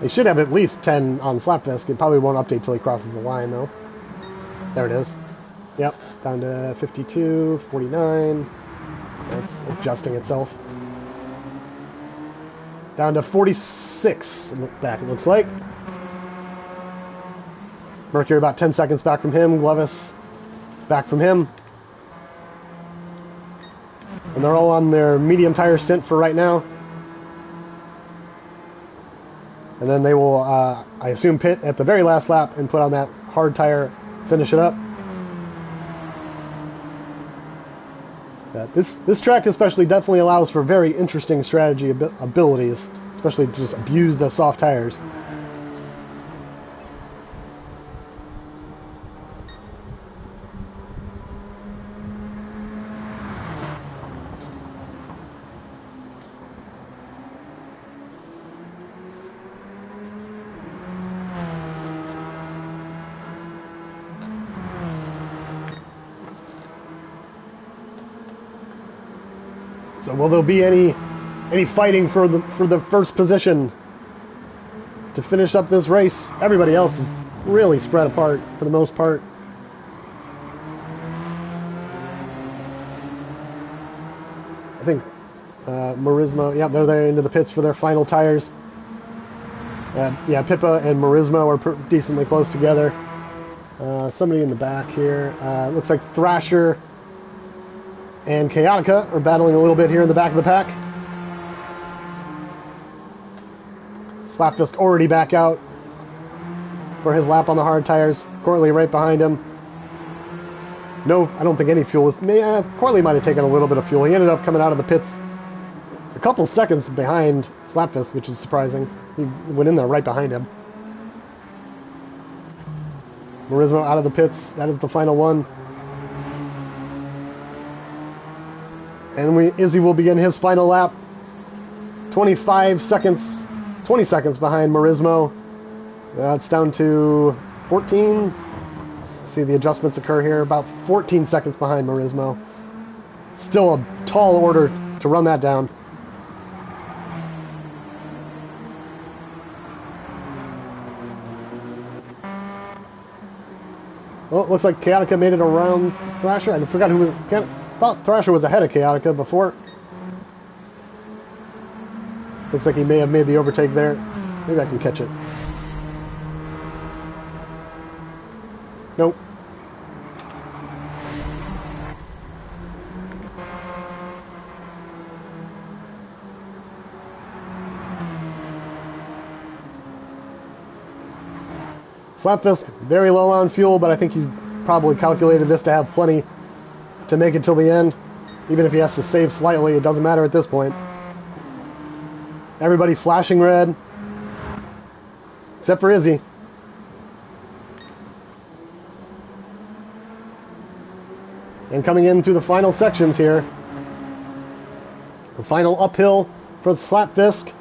A: They should have at least 10 on Slapfisk. It probably won't update till he crosses the line, though. There it is. Yep, down to 52, 49. That's adjusting itself. Down to 46 in the back, it looks like. Mercury about 10 seconds back from him. Glovis back from him. And they're all on their medium tire stint for right now. And then they will, I assume, pit at the very last lap and put on that hard tire, finish it up. This track especially definitely allows for very interesting strategy abilities, especially to just abuse the soft tires. So will there be any fighting for the first position to finish up this race? Everybody else is really spread apart for the most part. I think Marismo, yeah, they're there into the pits for their final tires. Yeah, Pippa and Marismo are decently close together. Somebody in the back here. Looks like Thrasher and Chaotica are battling a little bit here in the back of the pack. Slapfisk already back out for his lap on the hard tires. Corley right behind him. No, I don't think any fuel was... Corley might have taken a little bit of fuel. He ended up coming out of the pits a couple seconds behind Slapfisk, which is surprising. He went in there right behind him. Marismo out of the pits. That is the final one. And Izzy will begin his final lap. 20 seconds behind Marismo. It's down to 14. Let's see the adjustments occur here. About 14 seconds behind Marismo. Still a tall order to run that down. Well, it looks like Chaotica made it around Thrasher. I forgot who was... thought Thrasher was ahead of Chaotica before. Looks like he may have made the overtake there. Maybe I can catch it. Nope. Slapfisk, very low on fuel, but I think he's probably calculated this to have plenty to make it till the end. Even if he has to save slightly, it doesn't matter at this point. Everybody flashing red, except for Izzy. And coming in through the final sections here. The final uphill for the Slapfisk.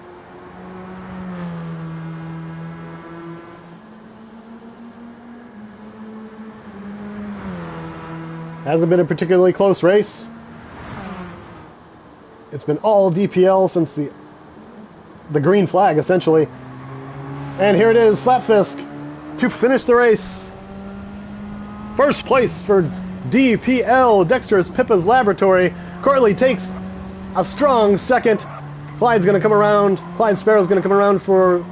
A: Hasn't been a particularly close race. It's been all DPL since the green flag, essentially. And here it is, Slapfisk, to finish the race. First place for DPL, Dexter's Pippa's Laboratory. Corley takes a strong second. Clyde's going to come around. Clyde Sparrow's going to come around for...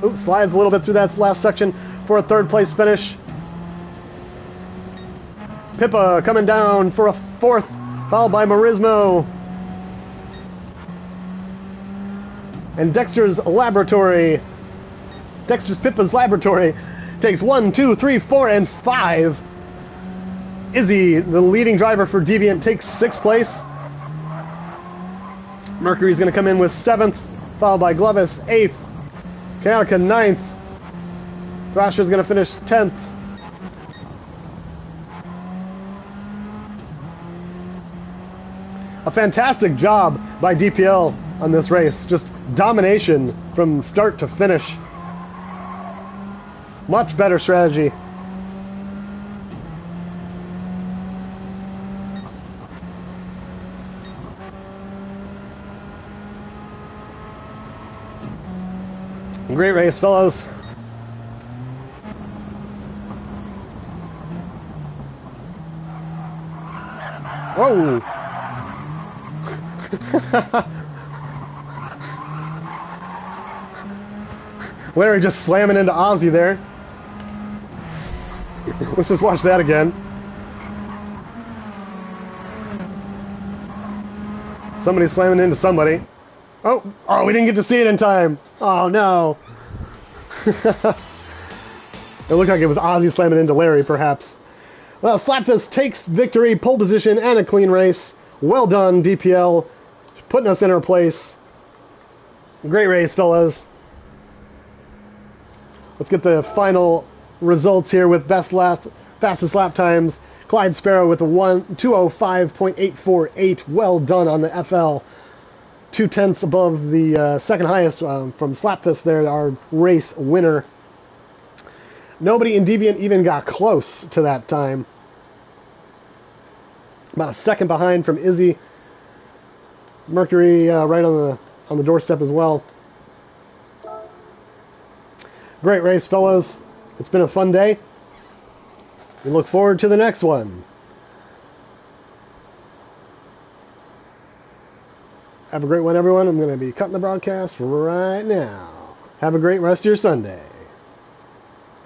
A: Oops, slides a little bit through that last section for a third place finish. Pippa coming down for a fourth, followed by Marismo. And Dexter's Pippa's Laboratory takes 1, 2, 3, 4, and 5. Izzy, the leading driver for Deviant, takes 6th place. Mercury's going to come in with 7th, followed by Glovis, 8th. Chaotica, 9th. Thrasher's going to finish 10th. A fantastic job by DPL on this race. Just domination from start to finish. Much better strategy. Great race, fellows. Whoa! Larry just slamming into Ozzy there. Let's just watch that again. Somebody's slamming into somebody. Oh, we didn't get to see it in time. Oh, no. It looked like it was Ozzy slamming into Larry, perhaps. Well, Slapfist takes victory, pole position, and a clean race. Well done, DPL, putting us in our place. Great race, fellas. Let's get the final results here with fastest lap times. Clyde Sparrow with a 2:05.848. Well done on the FL. 2/10 above the second highest from Slapfist there, our race winner. Nobody in Deviant even got close to that time. About a second behind from Izzy. Mercury right on the doorstep as well. Great race, fellas. It's been a fun day. We look forward to the next one. Have a great one, everyone. I'm going to be cutting the broadcast right now. Have a great rest of your Sunday.